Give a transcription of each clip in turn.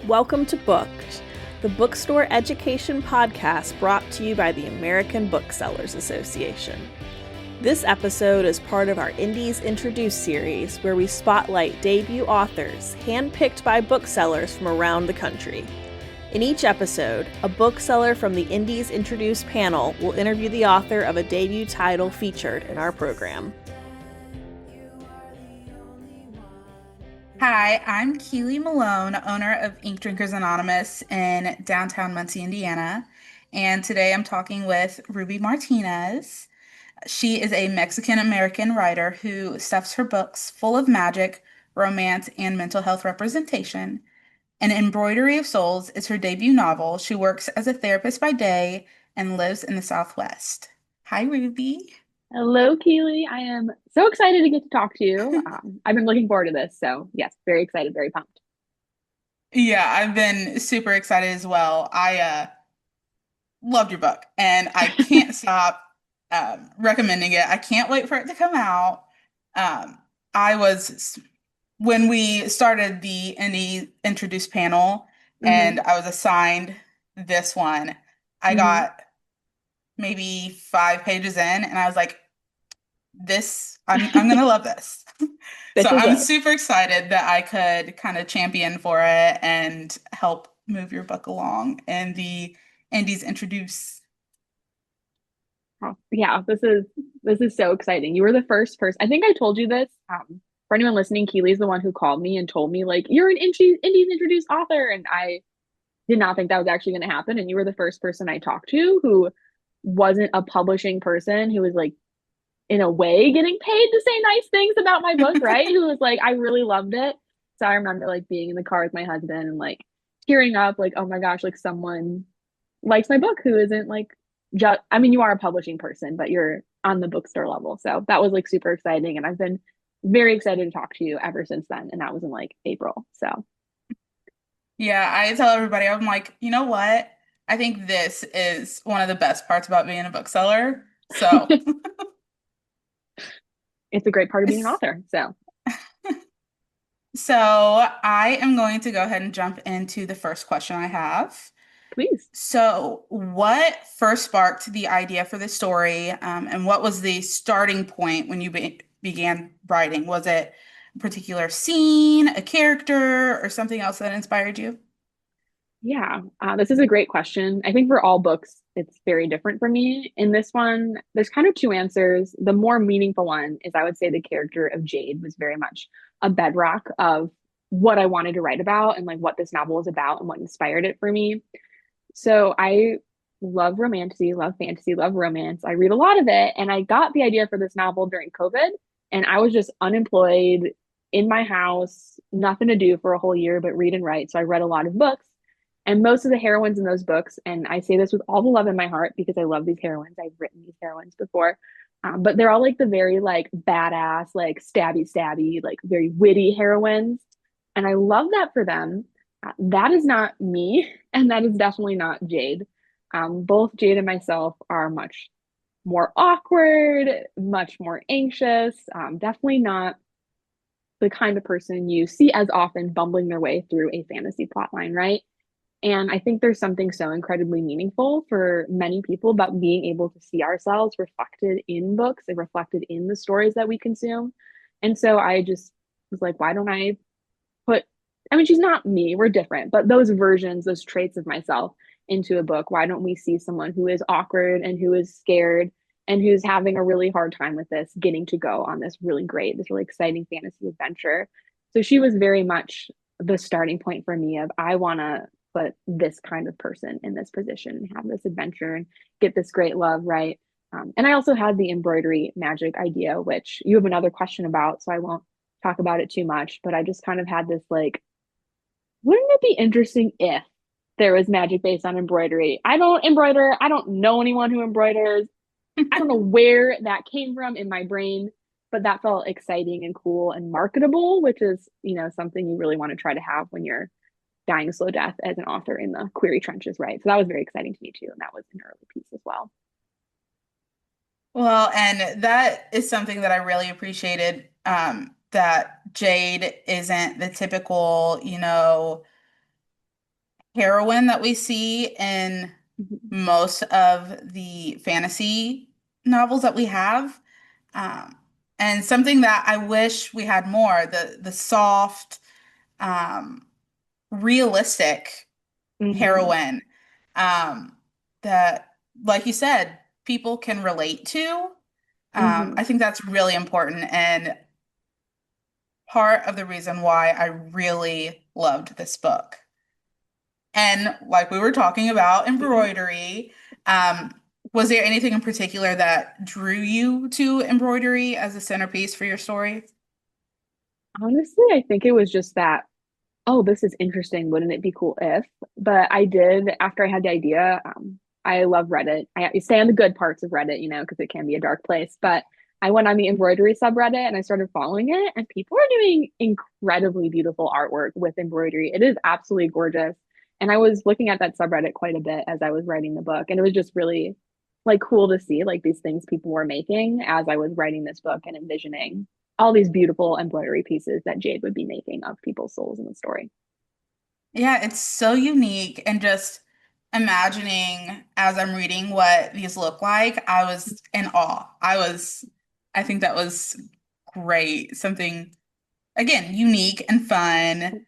Welcome to Booked, the bookstore education podcast brought to you by the American Booksellers Association. This episode is part of our Indies Introduced series, where we spotlight debut authors handpicked by booksellers from around the country. In each episode, a bookseller from the Indies Introduced panel will interview the author of a debut title featured in our program. Hi, I'm Keeley Malone, owner of Ink Drinkers Anonymous in downtown Muncie, Indiana. And today I'm talking with Ruby Martinez. She is a Mexican-American writer who stuffs her books full of magic, romance, and mental health representation. An Embroidery of Souls is her debut novel. She works as a therapist by day and lives in the Southwest. Hi, Ruby. Hello, Keeley. I am so excited to get to talk to you. I've been looking forward to this. So, yes, very excited, very pumped. Yeah, I've been super excited as well. I loved your book, and I can't stop recommending it. I can't wait for it to come out. When we started the Indie Introduced panel, and I was assigned this one, I got maybe 5 pages in, and I was like, I'm gonna love this. So I'm super excited that I could kind of champion for it and help move your book along in the Indies Introduce. Oh, yeah, this is so exciting. You were the first person. I think I told you this. For anyone listening, Keeley's the one who called me and told me, like, you're an Indies Introduced author, and I did not think that was actually going to happen. And you were the first person I talked to who wasn't a publishing person, who was like, in a way, getting paid to say nice things about my book, right? Who was like, I really loved it. So I remember like being in the car with my husband and like tearing up, like, oh my gosh, like someone likes my book who isn't like just, I mean, you are a publishing person, but you're on the bookstore level. So that was like super exciting. And I've been very excited to talk to you ever since then. And that was in like April. So yeah, I tell everybody, I'm like, you know what? I think this is one of the best parts about being a bookseller. So it's a great part of being an author. So I am going to go ahead and jump into the first question I have. Please. So what first sparked the idea for the story, and what was the starting point when you began writing? Was it a particular scene, a character, or something else that inspired you? Yeah, this is a great question. I think for all books, it's very different for me. In this one, there's kind of 2 answers. The more meaningful one is, I would say, the character of Jade was very much a bedrock of what I wanted to write about and like what this novel was about and what inspired it for me. So I love love fantasy, love romance. I read a lot of it, and I got the idea for this novel during COVID, and I was just unemployed in my house, nothing to do for a whole year but read and write. So I read a lot of books. And most of the heroines in those books, and I say this with all the love in my heart because I love these heroines. I've written these heroines before, but they're all like the very like badass, like stabby, like very witty heroines. And I love that for them. That is not me, and that is definitely not Jade. Both Jade and myself are much more awkward, much more anxious, definitely not the kind of person you see as often bumbling their way through a fantasy plotline, right? And I think there's something so incredibly meaningful for many people about being able to see ourselves reflected in books and reflected in the stories that we consume. And so I just was like, why don't I I mean, she's not me, we're different, but those versions, those traits of myself into a book, why don't we see someone who is awkward and who is scared and who's having a really hard time with this, getting to go on this really exciting fantasy adventure. So she was very much the starting point for me of, I want to put this kind of person in this position and have this adventure and get this great love, right? And I also had the embroidery magic idea, which you have another question about, so I won't talk about it too much, but I just kind of had this like, wouldn't it be interesting if there was magic based on embroidery? I don't embroider. I don't know anyone who embroiders. I don't know where that came from in my brain, but that felt exciting and cool and marketable, which is, something you really want to try to have when you're dying a slow death as an author in the query trenches, right? So that was very exciting to me too. And that was an early piece as well. Well, and that is something that I really appreciated, that Jade isn't the typical, heroine that we see in Mhm. most of the fantasy novels that we have. Um, and something that I wish we had more, the soft, um, realistic Mhm. heroine, um, that, like you said, people can relate to. I Mhm. think that's really important and part of the reason why I really loved this book. And like we were talking about Mhm. embroidery, um, was there anything in particular that drew you to embroidery as a centerpiece for your story? Honestly, I think it was just that, oh, this is interesting. Wouldn't it be cool if? But I did, after I had the idea, I love Reddit. I stay on the good parts of Reddit, because it can be a dark place. But I went on the embroidery subreddit and I started following it, and people are doing incredibly beautiful artwork with embroidery. It is absolutely gorgeous. And I was looking at that subreddit quite a bit as I was writing the book, and it was just really like cool to see like these things people were making as I was writing this book and envisioning all these beautiful embroidery pieces that Jade would be making of people's souls in the story. Yeah, it's so unique and just imagining as I'm reading what these look like, I was in awe. I think that was great. Something, again, unique and fun.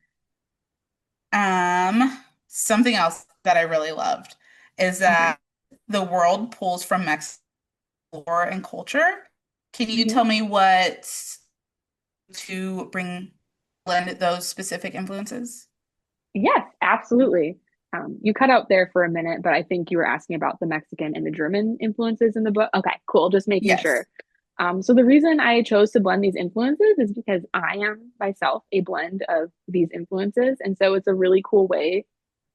Something else that I really loved is Uh-huh. that the world pulls from Mexico lore and culture. Can you Mhm. tell me what to bring blend those specific influences? Yes, absolutely. You cut out there for a minute, but I think you were asking about the Mexican and the German influences in the book. Okay, cool. Just making Yes. sure. So the reason I chose to blend these influences is because I am myself a blend of these influences. And so it's a really cool way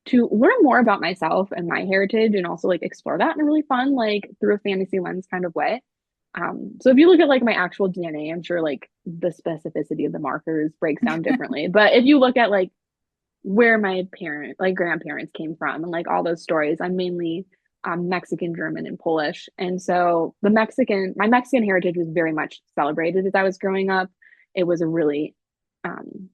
to learn more about myself and my heritage and also like explore that in a really fun, like through a fantasy lens kind of way. So if you look at like my actual DNA, I'm sure like the specificity of the markers breaks down differently. But if you look at like where my like grandparents came from and like all those stories, I'm mainly Mexican, German, and Polish. And so my Mexican heritage was very much celebrated as I was growing up. It was a really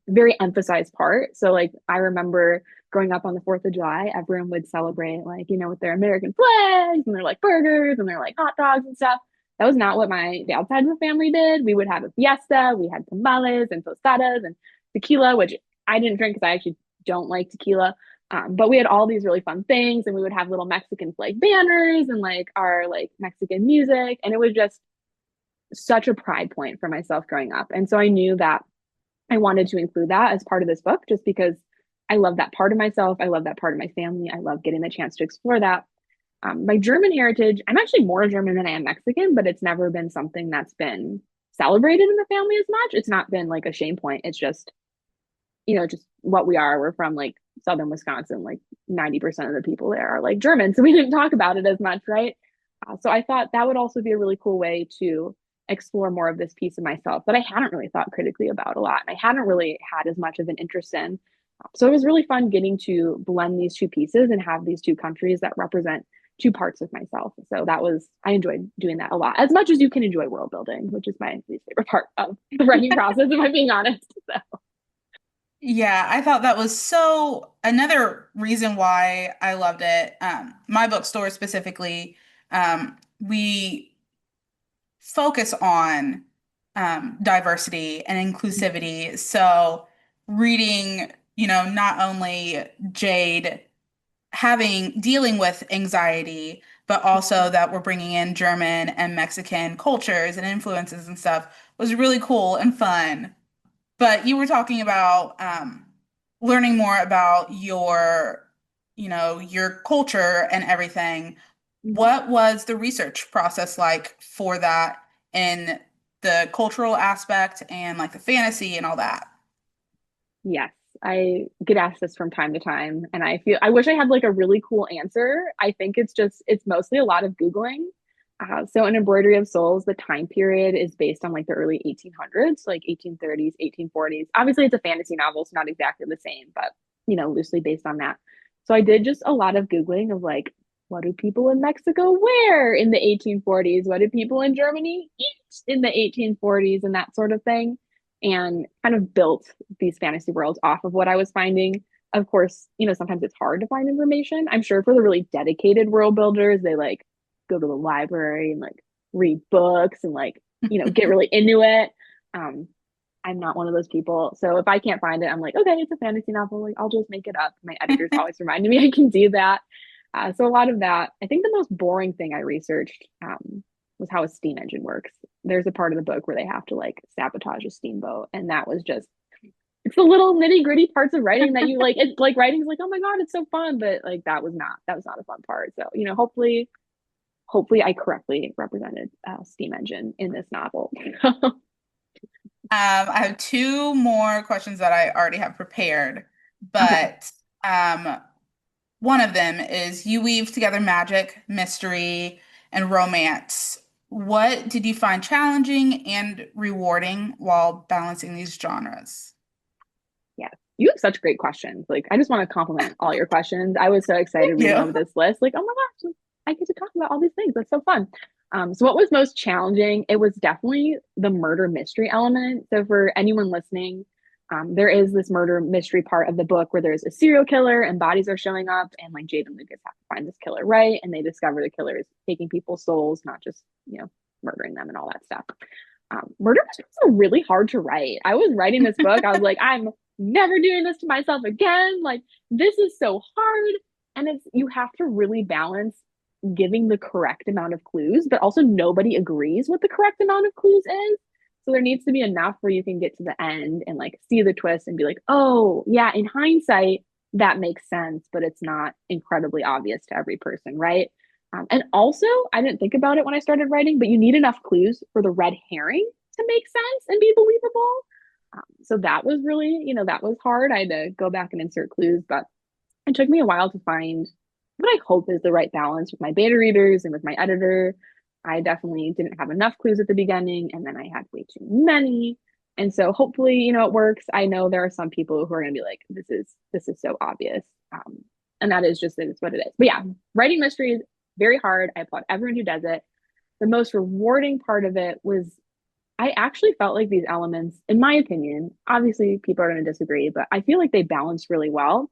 very emphasized part. So like I remember growing up on the 4th of July, everyone would celebrate like, with their American flags and their like burgers and their like hot dogs and stuff. That was not what my dad's side of the family did. We would have a fiesta. We had tamales and tostadas and tequila, which I didn't drink because I actually don't like tequila. But we had all these really fun things, and we would have little Mexican flag banners and like our like Mexican music, and it was just such a pride point for myself growing up. And so I knew that I wanted to include that as part of this book, just because I love that part of myself. I love that part of my family. I love getting the chance to explore that. My German heritage, I'm actually more German than I am Mexican, but it's never been something that's been celebrated in the family as much. It's not been like a shame point. It's just what we are. We're from like southern Wisconsin, like 90% of the people there are like German. So we didn't talk about it as much, right? So I thought that would also be a really cool way to explore more of this piece of myself that I hadn't really thought critically about a lot. And I hadn't really had as much of an interest in. So it was really fun getting to blend these two pieces and have these two countries that represent two parts of myself. So I enjoyed doing that a lot, as much as you can enjoy world building, which is my least favorite part of the writing process, if I'm being honest. So. Yeah, I thought that was so another reason why I loved it. My bookstore specifically, we focus on diversity and inclusivity. So reading, not only Jade having dealing with anxiety, but also that we're bringing in German and Mexican cultures and influences and stuff was really cool and fun. But you were talking about learning more about your culture and everything. Mhm. What was the research process like for that in the cultural aspect and like the fantasy and all that? Yes, I get asked this from time to time, and I wish I had like a really cool answer. I think it's mostly a lot of Googling. So An Embroidery of Souls, the time period is based on like the early 1800s, like 1830s, 1840s. Obviously, it's a fantasy novel, so not exactly the same, but loosely based on that. So I did just a lot of Googling of like, what do people in Mexico wear in the 1840s? What did people in Germany eat in the 1840s and that sort of thing? And kind of built these fantasy worlds off of what I was finding. of course, sometimes it's hard to find information. I'm sure for the really dedicated world builders, they like go to the library and like read books and like, get really into it. I'm not one of those people. So if I can't find it, I'm like, okay, it's a fantasy novel. Like I'll just make it up. My editors always reminded me I can do that. So a lot of that, I think the most boring thing I researched was how a steam engine works. There's a part of the book where they have to like sabotage a steamboat. And that was just, it's the little nitty gritty parts of writing that you like. It's like writing's like, oh my God, it's so fun. But like that was not a fun part. So, hopefully I correctly represented steam engine in this novel. I have two more questions that I already have prepared, Okay. but one of them is you weave together magic, mystery, and romance. What did you find challenging and rewarding while balancing these genres? Yeah. You have such great questions. Like, I just want to compliment all your questions. I was so excited Thank reading over you. this list. Like, oh my gosh, I get to talk about all these things. That's so fun. So what was most challenging? It was definitely the murder mystery element. So for anyone listening, there is this murder mystery part of the book where there's a serial killer and bodies are showing up, and like Jade and Lucas have to find this killer, right? And they discover the killer is taking people's souls, not just, murdering them and all that stuff. Murder mysteries are really hard to write. I was writing this book, I was like, I'm never doing this to myself again. Like, this is so hard. And you have to really balance giving the correct amount of clues, but also nobody agrees what the correct amount of clues is. So there needs to be enough where you can get to the end and like see the twist and be like, oh, yeah, in hindsight, that makes sense, but it's not incredibly obvious to every person, right? And also, I didn't think about it when I started writing, but you need enough clues for the red herring to make sense and be believable. So that was really, that was hard. I had to go back and insert clues, but it took me a while to find what I hope is the right balance with my beta readers and with my editor. I definitely didn't have enough clues at the beginning, and then I had way too many. And so hopefully, it works. I know there are some people who are going to be like, this is so obvious. And that is just, it is what it is. But yeah, writing mysteries, very hard. I applaud everyone who does it. The most rewarding part of it was I actually felt like these elements, in my opinion, obviously people are going to disagree, but I feel like they balance really well.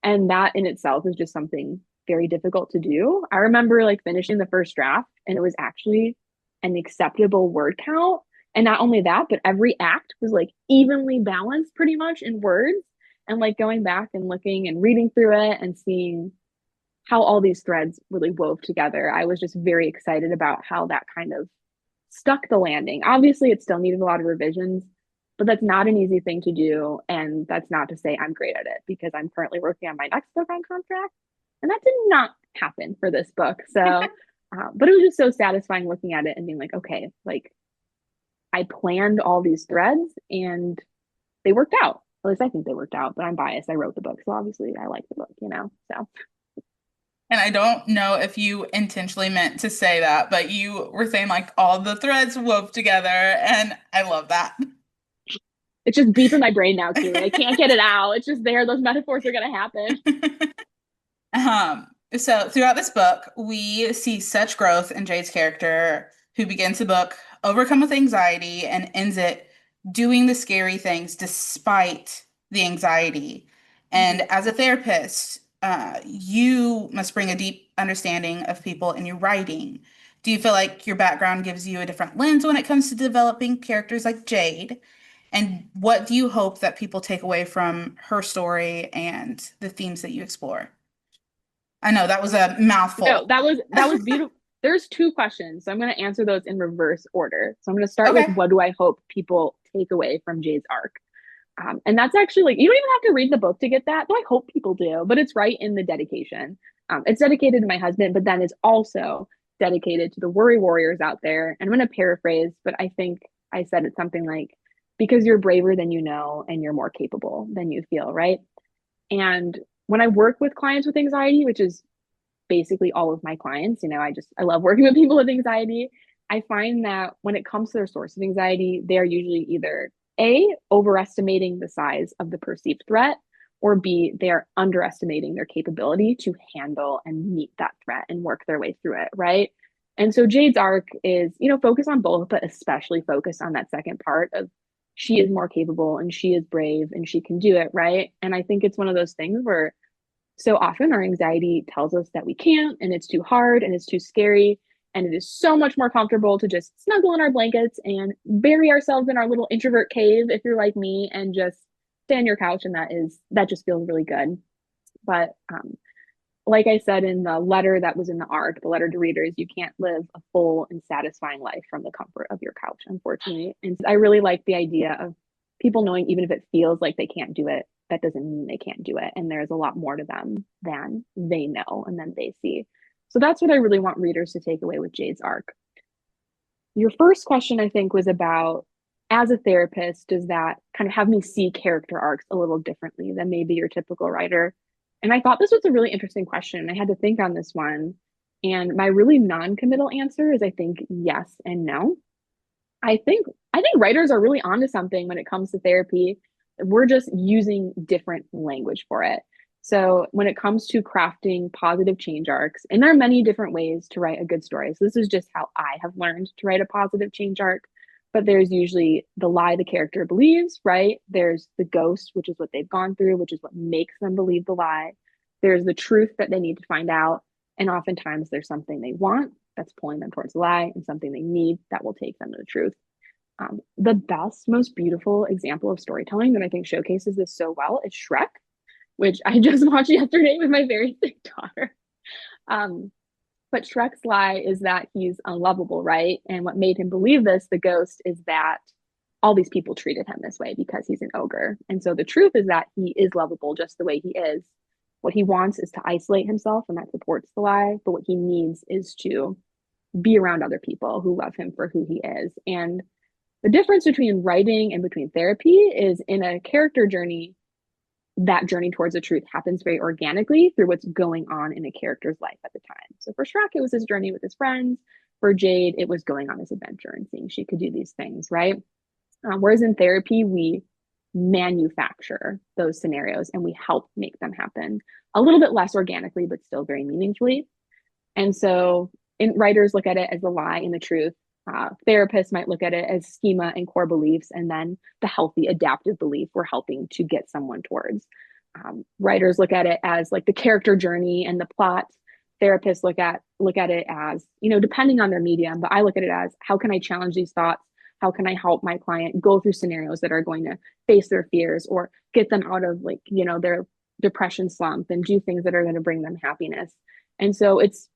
And that in itself is just something very difficult to do. I remember like finishing the first draft and it was actually an acceptable word count. And not only that, but every act was like evenly balanced pretty much in words. And like going back and looking and reading through it and seeing how all these threads really wove together, I was just very excited about how that kind of stuck the landing. Obviously, it still needed a lot of revisions, but that's not an easy thing to do. And that's not to say I'm great at it because I'm currently working on my next book on contract. And that did not happen for this book. So, but it was just so satisfying looking at it and being like, okay, like I planned all these threads and they worked out. At least I think they worked out, but I'm biased. I wrote the book. So obviously I like the book. So. And I don't know if you intentionally meant to say that, but you were saying like all the threads wove together, and I love that. It's just deep in my brain now, Keeley. I can't get it out. It's just there. Those metaphors are going to happen. So throughout this book, we see such growth in Jade's character, who begins the book overcome with anxiety and ends it doing the scary things despite the anxiety. And as a therapist, you must bring a deep understanding of people in your writing. Do you feel like your background gives you a different lens when it comes to developing characters like Jade? And what do you hope that people take away from her story and the themes that you explore? I know that was a No, mouthful. that was beautiful. There's two questions, so I'm going to answer those in reverse order. So I'm going to start with Okay. what do I hope people take away from Jade's arc, and that's actually like you don't even have to read the book to get that. Though I hope people do, but it's right in the dedication. It's dedicated to my husband, but then it's also dedicated to the worry warriors out there. And I'm going to paraphrase, but I think I said it something like, "Because you're braver than you know, and you're more capable than you feel." Right. And when I work with clients with anxiety, which is basically all of my clients, I love working with people with anxiety. I find that when it comes to their source of anxiety, they are usually either A, overestimating the size of the perceived threat, or B, they are underestimating their capability to handle and meet that threat and work their way through it, right? And so Jade's arc is, focus on both, but especially focus on that second part of she is more capable and she is brave and she can do it, right? And I think it's one of those things where so often our anxiety tells us that we can't and it's too hard and it's too scary. And it is so much more comfortable to just snuggle in our blankets and bury ourselves in our little introvert cave, if you're like me, and just stay on your couch. And that just feels really good. But like I said in the letter that was in the arc, the letter to readers, you can't live a full and satisfying life from the comfort of your couch, unfortunately. And I really like the idea of people knowing, even if it feels like they can't do it, that doesn't mean they can't do it. And there's a lot more to them than they know and then they see. So that's what I really want readers to take away with Jade's arc. Your first question, I think, was about, as a therapist, does that kind of have me see character arcs a little differently than maybe your typical writer? And I thought this was a really interesting question. I had to think on this one. And my really non-committal answer is, I think, yes and no. I think writers are really onto something when it comes to therapy. We're just using different language for it. So when it comes to crafting positive change arcs, and there are many different ways to write a good story. So this is just how I have learned to write a positive change arc. But there's usually the lie the character believes, right? There's the ghost, which is what they've gone through, which is what makes them believe the lie. There's the truth that they need to find out. And oftentimes there's something they want that's pulling them towards the lie, and something they need that will take them to the truth. The best, most beautiful example of storytelling that I think showcases this so well is Shrek, which I just watched yesterday with my very sick daughter. But Shrek's lie is that he's unlovable, right? And what made him believe this, the ghost, is that all these people treated him this way because he's an ogre. And so the truth is that he is lovable just the way he is. What he wants is to isolate himself, and that supports the lie. But what he needs is to be around other people who love him for who he is. And the difference between writing and between therapy is, in a character journey, that journey towards the truth happens very organically through what's going on in a character's life at the time. So for Shrek, it was his journey with his friends. For Jade, it was going on his adventure and seeing she could do these things, right? Whereas in therapy, we manufacture those scenarios and we help make them happen a little bit less organically, but still very meaningfully. And so writers look at it as the lie and the truth. Therapists might look at it as schema and core beliefs, and then the healthy adaptive belief we're helping to get someone towards. Writers look at it as like the character journey and the plot. Therapists look at it as, depending on their medium, but I look at it as, how can I challenge these thoughts? How can I help my client go through scenarios that are going to face their fears or get them out of their depression slump and do things that are going to bring them happiness? And so it's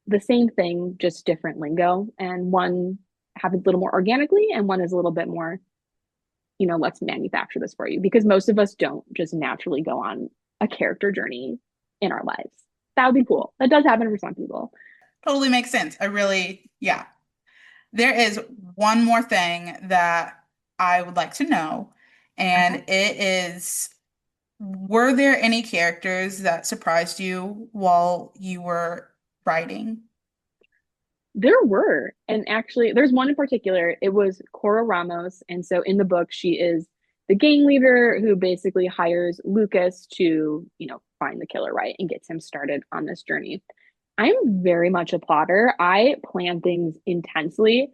the same thing, just different lingo. And one happens a little more organically and one is a little bit more, let's manufacture this for you, because most of us don't just naturally go on a character journey in our lives. That would be cool. That does happen for some people. Totally makes sense. Yeah. There is one more thing that I would like to know, and it is, were there any characters that surprised you while you were writing? There were. And actually, there's one in particular. It was Cora Ramos. And so in the book, she is the gang leader who basically hires Lucas to, find the killer, right? And gets him started on this journey. I'm very much a plotter. I plan things intensely.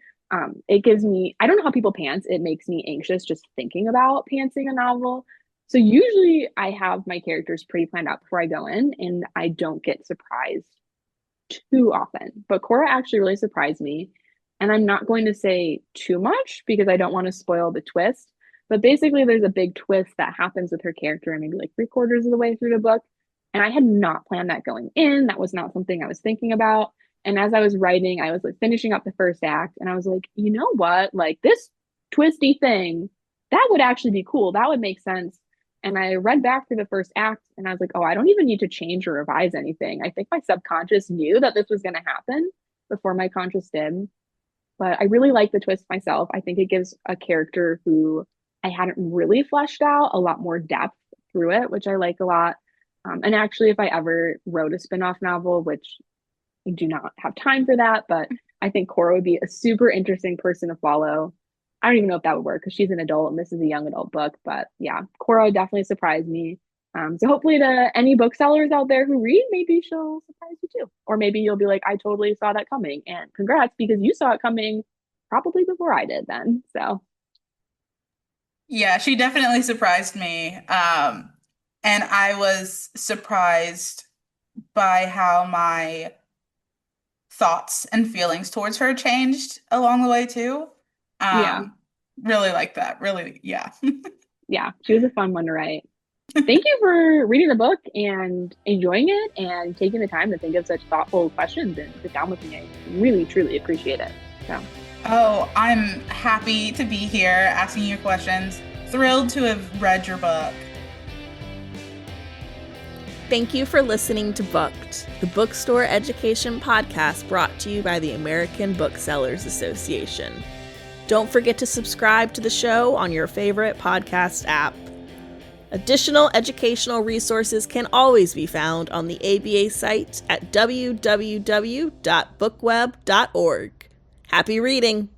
It gives me, I don't know how people pants. It makes me anxious just thinking about pantsing a novel. So usually I have my characters pretty planned out before I go in, and I don't get surprised too often. But Cora actually really surprised me. And I'm not going to say too much because I don't want to spoil the twist. But basically, there's a big twist that happens with her character, maybe like 3/4 of the way through the book. And I had not planned that going in. That was not something I was thinking about. And as I was writing, I was like finishing up the first act, and I was like, you know what? Like, this twisty thing, that would actually be cool. That would make sense. And I read back through the first act, and I was like, oh, I don't even need to change or revise anything. I think my subconscious knew that this was going to happen before my conscious did. But I really like the twist myself. I think it gives a character who I hadn't really fleshed out a lot more depth through it, which I like a lot. And actually, if I ever wrote a spin-off novel, which I do not have time for that, but I think Cora would be a super interesting person to follow. I don't even know if that would work because she's an adult and this is a young adult book. But yeah, Cora definitely surprised me. So hopefully to any booksellers out there who read, maybe she'll surprise you too. Or maybe you'll be like, I totally saw that coming. And congrats, because you saw it coming probably before I did then. So Yeah, she definitely surprised me. And I was surprised by how my thoughts and feelings towards her changed along the way too. Yeah. Um, really like that. Really, yeah. Yeah. She was a fun one to write. Thank you for reading the book and enjoying it and taking the time to think of such thoughtful questions and sit down with me. I really, truly appreciate it. So, Oh, I'm happy to be here asking you questions. Thrilled to have read your book. Thank you for listening to Booked, the bookstore education podcast brought to you by the American Booksellers Association. Don't forget to subscribe to the show on your favorite podcast app. Additional educational resources can always be found on the ABA site at www.bookweb.org. Happy reading!